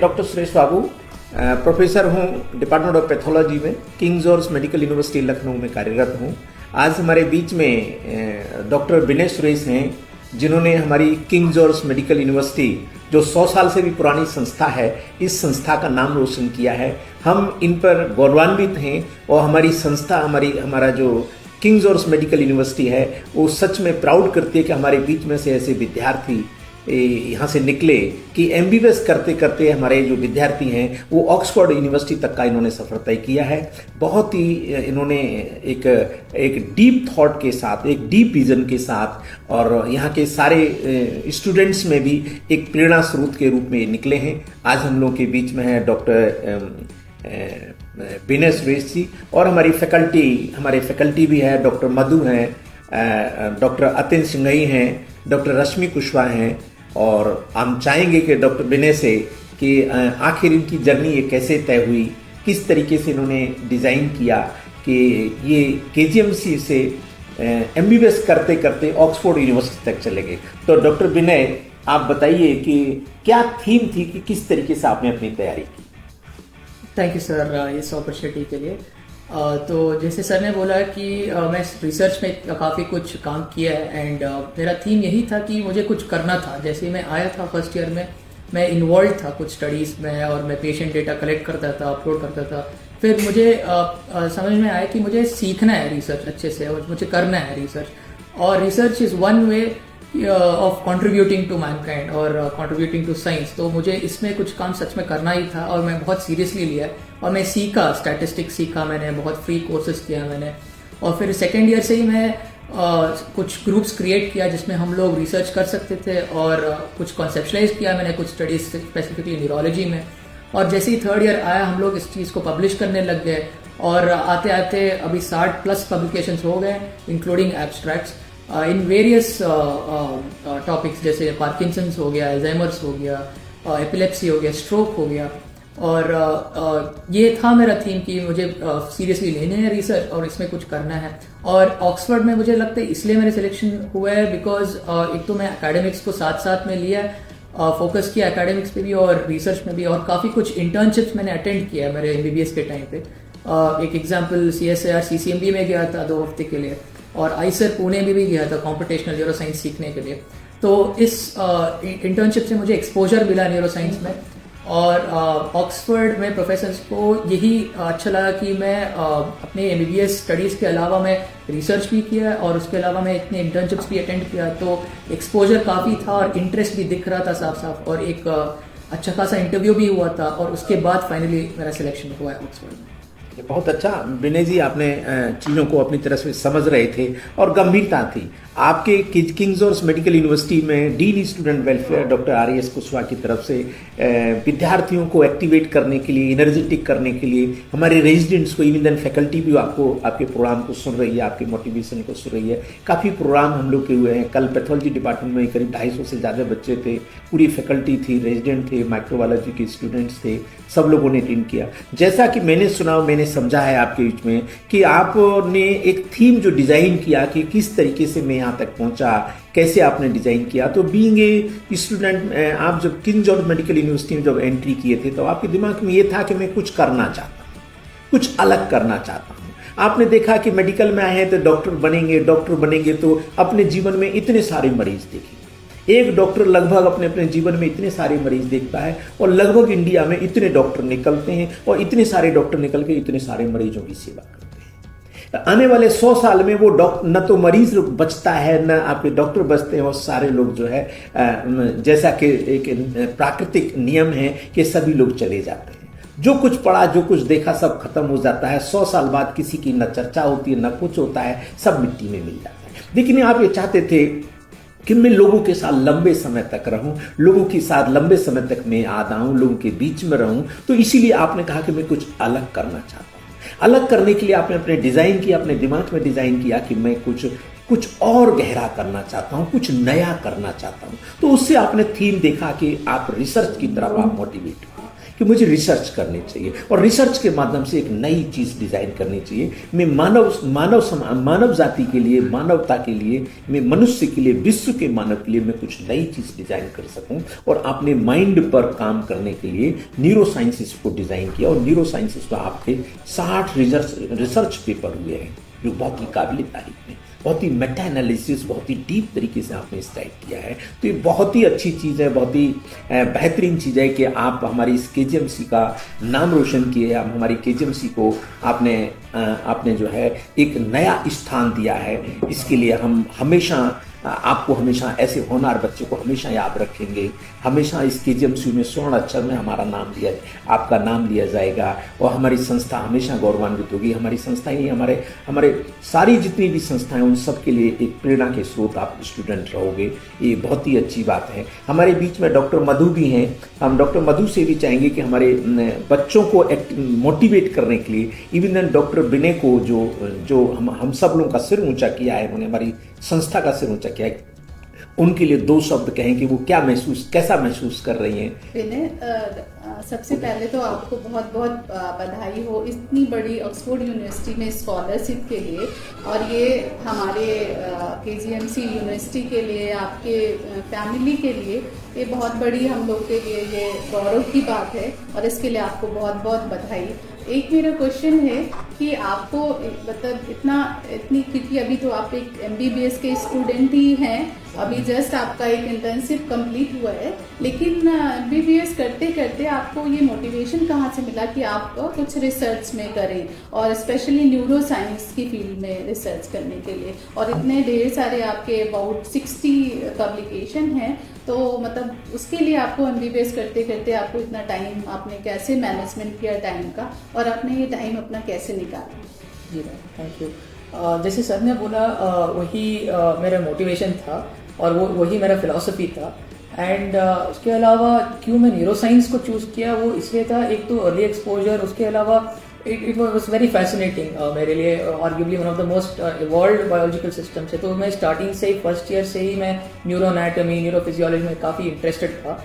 Doctor Suresh Babu professor हूँ department of pathology में, king George medical university Lucknow में कार्यरत हूँ। आज हमारे बीच में डॉक्टर विनय सुरेश हैं, जिन्होंने हमारी किंग जॉर्ज मेडिकल यूनिवर्सिटी जो 100 साल से भी पुरानी संस्था है, इस संस्था का नाम रोशन किया है। हम इन पर गौरवान्वित हैं और हमारी संस्था हमारा जो किंग जॉर्ज मेडिकल यूनिवर्सिटी है वो सच में प्राउड करती है कि हमारे बीच में से ऐसे विद्यार्थी यहाँ से निकले कि एमबीबीएस करते करते हमारे जो विद्यार्थी हैं वो ऑक्सफोर्ड यूनिवर्सिटी तक का इन्होंने सफर तय किया है। बहुत ही इन्होंने एक डीप थॉट के साथ, एक डीप विजन के साथ, और यहाँ के सारे स्टूडेंट्स में भी एक प्रेरणा स्रोत के रूप में निकले हैं। आज हम लोग के बीच में है डॉक्टर विनय सुरेश जी, और हमारे फैकल्टी भी है, डॉक्टर मधु हैं, डॉक्टर अतिन सिंघई हैं, डॉक्टर रश्मि कुशवाहा हैं। और हम चाहेंगे कि डॉक्टर विनय से कि आखिर इनकी जर्नी ये कैसे तय हुई, किस तरीके से इन्होंने डिज़ाइन किया कि ये केजीएमसी से एमबीबीएस करते करते ऑक्सफोर्ड यूनिवर्सिटी तक चले गए। तो डॉक्टर विनय, आप बताइए कि क्या थीम थी, कि किस तरीके से आपने अपनी तैयारी की? थैंक यू सर इस अपॉर्चुनिटी के लिए। तो जैसे सर ने बोला कि मैं रिसर्च में काफ़ी कुछ काम किया है, एंड मेरा थीम यही था कि मुझे कुछ करना था। जैसे मैं आया था फर्स्ट ईयर में, मैं इन्वॉल्व था कुछ स्टडीज़ में, और मैं पेशेंट डेटा कलेक्ट करता था, अपलोड करता था। फिर मुझे समझ में आया कि मुझे सीखना है रिसर्च अच्छे से, और मुझे करना है रिसर्च, और research is one way of contributing to mankind और कंट्रीब्यूटिंग टू साइंस। तो मुझे इसमें कुछ काम सच में करना ही था, और मैं बहुत सीरियसली लिया, और मैं सीखा, स्टैटिस्टिक्स सीखा मैंने, बहुत फ्री कोर्सेज किया मैंने। और फिर सेकेंड ईयर से ही मैं कुछ ग्रुप्स क्रिएट किया जिसमें हम लोग रिसर्च कर सकते थे, और कुछ कॉन्सेप्शलाइज किया मैंने कुछ स्टडीज स्पेसिफिकली न्यूरोलॉजी में। और जैसे ही थर्ड ईयर आया, हम लोग इस चीज़ को पब्लिश करने लग गए, और आते आते अभी 60+ पब्लिकेशंस हो गए, including abstracts in various topics, जैसे पार्किंसंस हो गया, अल्जाइमर्स हो गया, एपिलेप्सी हो गया, स्ट्रोक हो गया। और ये था मेरा थीम कि मुझे सीरियसली लेने हैं रिसर्च और इसमें कुछ करना है। और ऑक्सफोर्ड में मुझे लगता है इसलिए मेरे सिलेक्शन हुआ है बिकॉज एक तो मैं एकेडमिक्स को साथ साथ में लिया, फोकस किया एकेडमिक्स पे भी और रिसर्च में भी, और काफ़ी कुछ इंटर्नशिप्स मैंने अटेंड किया मेरे एमबीबीएस के टाइम पे। एक एग्जाम्पल CSIR CCMB में गया था 2 हफ्ते के लिए, और आईसर पुणे में भी गया था कॉम्पिटिशनल न्यूरो साइंस सीखने के लिए। तो इस इंटर्नशिप से मुझे एक्सपोजर मिला न्यूरो साइंस में, और ऑक्सफोर्ड में प्रोफेसर्स को यही अच्छा लगा कि मैं अपने एमबीबीएस स्टडीज़ के अलावा मैं रिसर्च भी किया, और उसके अलावा मैं इतने इंटर्नशिप्स भी अटेंड किया। तो एक्सपोजर काफ़ी था, और इंटरेस्ट भी दिख रहा था साफ साफ, और एक अच्छा खासा इंटरव्यू भी हुआ था, और उसके बाद फाइनली मेरा सिलेक्शन हुआ है ऑक्सफोर्ड में। बहुत अच्छा विनय जी, आपने चीज़ों को अपनी तरह से समझ रहे थे और गंभीरता थी। आपके किंग जॉर्ज मेडिकल यूनिवर्सिटी में dean student welfare doctor RAS Kushwaha की तरफ से विद्यार्थियों को एक्टिवेट करने के लिए, एनर्जेटिक करने के लिए, हमारे रेजिडेंट्स को, इवन फैकल्टी भी आपके प्रोग्राम को सुन रही है, आपके मोटिवेशन को सुन रही है। काफ़ी प्रोग्राम हम लोग के हुए हैं। कल पैथोलॉजी डिपार्टमेंट में करीब 250 से ज़्यादा बच्चे थे, पूरी फैकल्टी थी, रेजिडेंट थे, माइक्रोबायोलॉजी के स्टूडेंट्स थे, सब लोगों ने अटेंड किया। जैसा कि मैंने सुना, मैंने समझा है आपके बीच में कि आपने एक थीम जो डिज़ाइन किया कि किस तरीके से मैं यहाँ तक पहुँचा, कैसे आपने डिज़ाइन किया। तो बीइंग ए स्टूडेंट, आप जब किंग जॉर्ज मेडिकल यूनिवर्सिटी में जब एंट्री किए थे, तो आपके दिमाग में ये था कि मैं कुछ करना चाहता हूँ, कुछ अलग करना चाहता हूँ। आपने देखा कि मेडिकल में आए हैं तो डॉक्टर बनेंगे तो अपने जीवन में इतने सारे मरीज देखेंगे। एक डॉक्टर लगभग अपने जीवन में इतने सारे मरीज देखता है, और लगभग इंडिया में इतने डॉक्टर निकलते हैं, और इतने सारे डॉक्टर निकल के इतने सारे मरीजों की सेवा करते हैं। आने वाले 100 साल में वो न तो मरीज बचता है, न आपके डॉक्टर बचते हैं, और सारे लोग जो है जैसा कि एक प्राकृतिक नियम है कि सभी लोग चले जाते हैं। जो कुछ पढ़ा, जो कुछ देखा, सब खत्म हो जाता है। 100 साल बाद किसी की न चर्चा होती है, न कुछ होता है, सब मिट्टी में मिल जाता है। लेकिन आप ये चाहते थे कि मैं लोगों के साथ लंबे समय तक रहूं, लोगों के साथ लंबे समय तक मैं याद आऊं, लोगों के बीच में रहूं। तो इसीलिए आपने कहा कि मैं कुछ अलग करना चाहता हूं। अलग करने के लिए आपने अपने डिज़ाइन किया, अपने दिमाग में डिज़ाइन किया कि मैं कुछ और गहरा करना चाहता हूं, कुछ नया करना चाहता हूं। तो उससे आपने थीम देखा कि आप रिसर्च की तरफ आप मोटिवेट हुए। कि मुझे रिसर्च करनी चाहिए और रिसर्च के माध्यम से एक नई चीज़ डिज़ाइन करनी चाहिए। मैं मानव जाति के लिए, मानवता के लिए, मैं मनुष्य के लिए, विश्व के मानव के लिए मैं कुछ नई चीज़ डिज़ाइन कर सकूं। और आपने माइंड पर काम करने के लिए न्यूरो साइंसेस को डिज़ाइन किया और न्यूरो साइंसेस पर आपके 60 रिसर्च पेपर हुए हैं, जो बहुत ही काबिल तारीफ है। बहुत ही मेटा एनालिसिस, बहुत ही डीप तरीके से आपने स्टाइल किया है। तो ये बहुत ही अच्छी चीज़ है, बहुत ही बेहतरीन चीज़ है कि आप हमारी इस केजीएमसी का नाम रोशन किए। आप हमारी केजीएमसी को आपने जो है एक नया स्थान दिया है। इसके लिए हम हमेशा आपको हमेशा ऐसे होनहार बच्चे को हमेशा याद रखेंगे। हमेशा इस केजीएमसी में स्वर्ण अक्षर में हमारा नाम आपका नाम लिया जाएगा और हमारी संस्था हमेशा गौरवान्वित होगी। हमारी संस्था ही हमारे सारी जितनी भी संस्थाएं उन सब के लिए एक प्रेरणा के स्रोत आप स्टूडेंट रहोगे। ये बहुत ही अच्छी बात है। हमारे बीच में डॉक्टर मधु भी हैं। हम डॉक्टर मधु से भी चाहेंगे कि हमारे बच्चों को मोटिवेट करने के लिए, इवन डॉक्टर विनय को जो हम सब लोगों का सिर ऊंचा किया है, उन्होंने हमारी संस्था का सिर ऊंचा किया है, उनके लिए 2 शब्द कहें कि वो कैसा महसूस कर रही हैं। विनय, सबसे पहले तो आपको बहुत बहुत बधाई हो इतनी बड़ी ऑक्सफोर्ड यूनिवर्सिटी में स्कॉलरशिप के लिए। और ये हमारे केजीएमसी यूनिवर्सिटी के लिए, आपके फैमिली के लिए ये बहुत बड़ी, हम लोग के लिए ये गौरव की बात है और इसके लिए आपको बहुत बहुत बधाई। एक मेरा क्वेश्चन है कि आपको मतलब इतनी क्योंकि अभी तो आप एक MBBS के स्टूडेंट ही हैं, अभी जस्ट आपका एक इंटर्नशिप कंप्लीट हुआ है, लेकिन MBBS करते करते आपको ये मोटिवेशन कहाँ से मिला कि आप कुछ रिसर्च में करें और स्पेशली न्यूरो साइंस की फील्ड में रिसर्च करने के लिए? और इतने ढेर सारे आपके अबाउट 60 पब्लिकेशन हैं, तो मतलब उसके लिए आपको MBBS करते करते आपको इतना टाइम आपने कैसे मैनेजमेंट किया टाइम का और आपने ये टाइम अपना कैसे निकाला? जी मैम, थैंक यू। जैसे सर ने बोला, वही मेरा मोटिवेशन था और वही मेरा फिलॉसफी था। एंड उसके अलावा क्यों मैं न्यूरो साइंस को चूज़ किया, वो इसलिए था, एक तो अर्ली एक्सपोजर, उसके अलावा इट वॉज वेरी फैसिनेटिंग मेरे लिए, arguably one of the most evolved biological system से। तो मैं स्टार्टिंग से ही फर्स्ट ईयर से ही मैं न्यूरो एनाटॉमी, न्यूरो फिजियोलॉजी में काफ़ी इंटरेस्टेड था।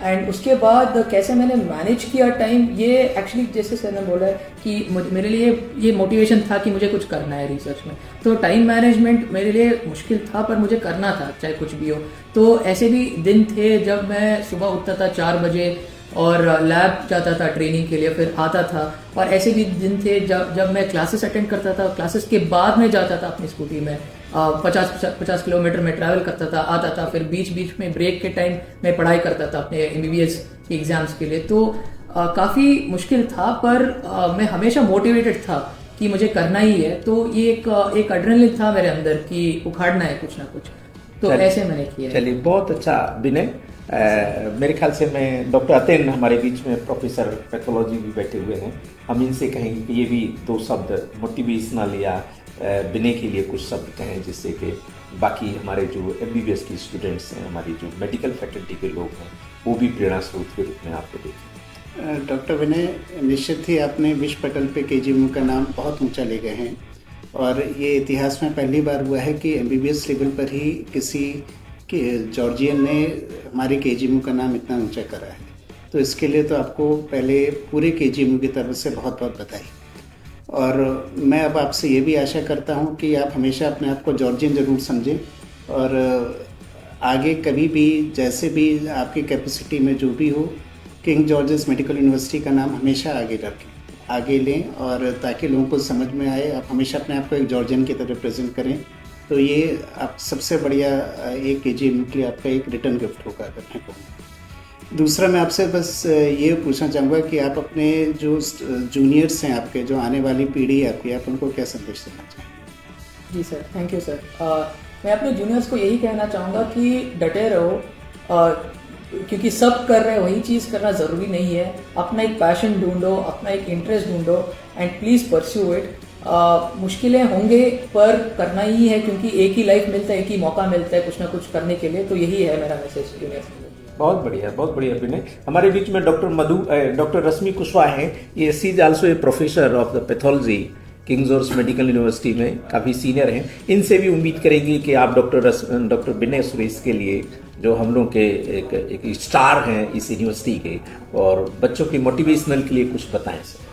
एंड उसके बाद कैसे मैंने मैनेज किया टाइम, ये एक्चुअली जैसे सर ने बोला है कि मेरे लिए ये मोटिवेशन था कि मुझे कुछ करना है रिसर्च में। तो टाइम मैनेजमेंट मेरे लिए मुश्किल था, पर मुझे करना था चाहे कुछ भी हो। तो ऐसे भी दिन थे जब मैं सुबह उठता था 4 बजे और लैब जाता था ट्रेनिंग के लिए, फिर आता था। और ऐसे भी दिन थे जब मैं क्लासेस अटेंड करता था, क्लासेस के बाद में जाता था अपनी स्कूटी में 50 किलोमीटर में ट्रैवल करता था, आता था, फिर बीच में ब्रेक के टाइम मैं पढ़ाई करता था अपने MBBS के एग्ज़ाम्स के लिए। तो काफ़ी मुश्किल था, पर मैं हमेशा मोटिवेटेड था कि मुझे करना ही है। तो ये एक एड्रेनलिन था मेरे अंदर कि उखाड़ना है कुछ ना कुछ, तो ऐसे मैंने किया। चलिए, बहुत अच्छा विनय। मेरे ख्याल से मैं डॉक्टर अतेन हमारे बीच में प्रोफेसर पैथोलॉजी भी बैठे हुए हैं, हम इनसे कहेंगे कि ये भी 2 शब्द मोटिवेशनल या विनय के लिए कुछ शब्द कहें, जिससे कि बाकी हमारे जो MBBS के स्टूडेंट्स हैं, हमारी जो मेडिकल फैकल्टी के लोग हैं, वो भी प्रेरणा स्रोत के रूप में आपको देखें। डॉक्टर विनय, निश्चित ही आपने विश्व पटल पे KGMU का नाम बहुत ऊंचा ले गए हैं और ये इतिहास में पहली बार हुआ है कि MBBS लेवल पर ही किसी के जॉर्जियन ने हमारे KGMU का नाम इतना ऊंचा करा है। तो इसके लिए तो आपको पहले पूरे KGMU की तरफ से बहुत बहुत बधाई। और मैं अब आपसे ये भी आशा करता हूँ कि आप हमेशा अपने आप को जॉर्जियन ज़रूर समझें और आगे कभी भी जैसे भी आपकी कैपेसिटी में जो भी हो, किंग जॉर्जेस मेडिकल यूनिवर्सिटी का नाम हमेशा आगे रखें, आगे लें, और ताकि लोगों को समझ में आए। आप हमेशा अपने आप को एक जॉर्जियन की तरह प्रेजेंट करें, तो ये आप सबसे बढ़िया एक KGMU के लिए आपका एक रिटर्न गिफ्ट होगा करने को। दूसरा, मैं आपसे बस ये पूछना चाहूँगा कि आप अपने जो जूनियर्स हैं आपके, जो आने वाली पीढ़ी है आपकी, आप उनको क्या संदेश देना चाहेंगे? जी सर, थैंक यू सर। मैं अपने जूनियर्स को यही कहना चाहूँगा कि डटे रहो, क्योंकि सब कर रहे हैं वही चीज़ करना ज़रूरी नहीं है। अपना एक पैशन ढूंढो, अपना एक इंटरेस्ट ढूंढो एंड प्लीज़ परस्यू इट। मुश्किलें होंगे पर करना ही है, क्योंकि एक ही लाइफ मिलता है, एक ही मौका मिलता है कुछ ना कुछ करने के लिए। तो यही है मेरा मैसेज जूनियर्स के लिए। बहुत बढ़िया विनय। हमारे बीच में डॉक्टर रश्मि कुशवाहा हैं। ये she is also a professor of the pathology King George medical university में, काफ़ी सीनियर हैं। इनसे भी उम्मीद करेंगे कि आप डॉक्टर विनय सुरेश के लिए जो हम लोग के एक स्टार हैं इस यूनिवर्सिटी के, और बच्चों के मोटिवेशनल के लिए कुछ बताएं सर।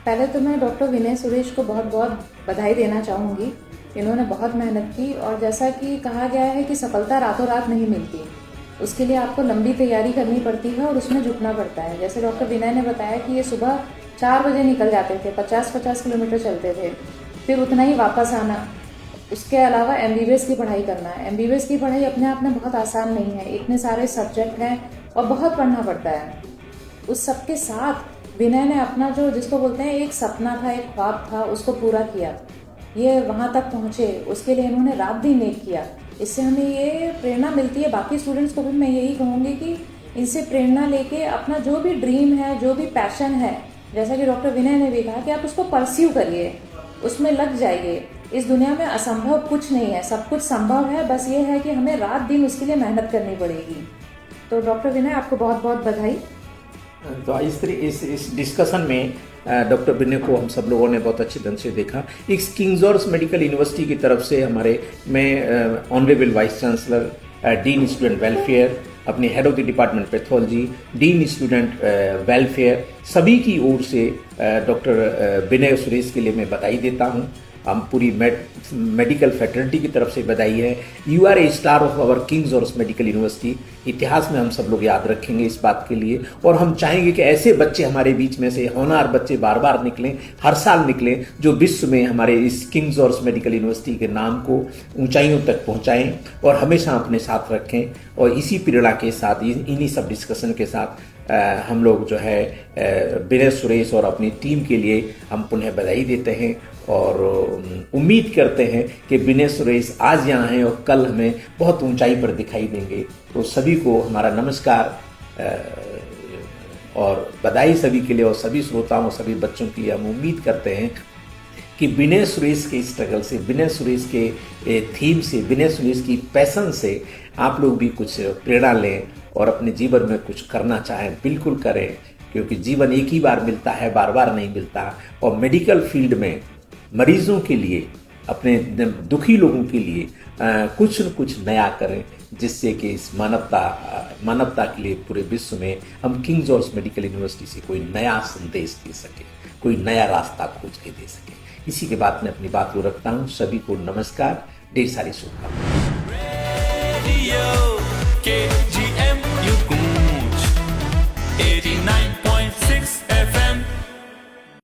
पहले तो मैं डॉक्टर विनय सुरेश को बहुत बहुत बधाई देना चाहूँगी। इन्होंने बहुत मेहनत की, और जैसा कि कहा गया है कि सफलता रातों रात नहीं मिलती, उसके लिए आपको लंबी तैयारी करनी पड़ती है और उसमें जुटना पड़ता है। जैसे डॉक्टर विनय ने बताया कि ये सुबह 4 बजे निकल जाते थे, 50-50 किलोमीटर चलते थे, फिर उतना ही वापस आना। उसके अलावा MBBS की पढ़ाई करना है। MBBS की पढ़ाई अपने आप में बहुत आसान नहीं है, इतने सारे सब्जेक्ट हैं और बहुत पढ़ना पड़ता है। उस सब के साथ विनय ने अपना जो जिसको बोलते हैं एक सपना था, एक ख्वाब था, उसको पूरा किया। ये वहाँ तक पहुँचे, उसके लिए इन्होंने रात दिन एक किया। इससे हमें ये प्रेरणा मिलती है। बाकी स्टूडेंट्स को भी मैं यही कहूँगी कि इनसे प्रेरणा लेके अपना जो भी ड्रीम है, जो भी पैशन है, जैसा कि डॉक्टर विनय ने भी कहा कि आप उसको परस्यू करिए, उसमें लग जाइए। इस दुनिया में असंभव कुछ नहीं है, सब कुछ संभव है। बस ये है कि हमें रात दिन उसके लिए मेहनत करनी पड़ेगी। तो डॉक्टर विनय, आपको बहुत बहुत बधाई। तो इस डिस्कशन में डॉक्टर विनय को हम सब लोगों ने बहुत अच्छे ढंग से देखा। इस किंग जॉर्ज मेडिकल यूनिवर्सिटी की तरफ से मैं honourable vice chancellor, dean student welfare, अपने head of the department pathology, dean student welfare, सभी की ओर से डॉक्टर विनय सुरेश के लिए मैं बधाई देता हूँ। हम पूरी मेडिकल फैकल्टी की तरफ से बधाई है। You are a star of our King George medical University. इतिहास में हम सब लोग याद रखेंगे इस बात के लिए, और हम चाहेंगे कि ऐसे बच्चे हमारे बीच में से, होनहार बच्चे बार बार निकलें, हर साल निकलें, जो विश्व में हमारे इस किंग जॉर्ज मेडिकल यूनिवर्सिटी के नाम को ऊंचाइयों तक पहुंचाएं और हमेशा अपने साथ रखें। और इसी प्रेरणा के साथ, इन्हीं सब डिस्कशन के साथ हम लोग जो है विनय सुरेश और अपनी टीम के लिए हम पुनः बधाई देते हैं, और उम्मीद करते हैं कि विनय सुरेश आज यहाँ हैं और कल हमें बहुत ऊंचाई पर दिखाई देंगे। तो सभी को हमारा नमस्कार और बधाई सभी के लिए, और सभी श्रोताओं, सभी बच्चों के लिए हम उम्मीद करते हैं कि विनय सुरेश के स्ट्रगल से, विनय सुरेश के थीम से, विनय सुरेश की पैशन से आप लोग भी कुछ प्रेरणा लें और अपने जीवन में कुछ करना चाहें, बिल्कुल करें, क्योंकि जीवन एक ही बार मिलता है, बार बार नहीं मिलता। और मेडिकल फील्ड में मरीजों के लिए, अपने दुखी लोगों के लिए कुछ न कुछ नया करें, जिससे कि इस मानवता के लिए पूरे विश्व में हम किंग जॉर्ज मेडिकल यूनिवर्सिटी से कोई नया संदेश दे सके, कोई नया रास्ता खोज के दे सके। इसी के बाद मैं अपनी बात को रखता हूँ। सभी को नमस्कार, ढेर सारी शुभकामनाएं।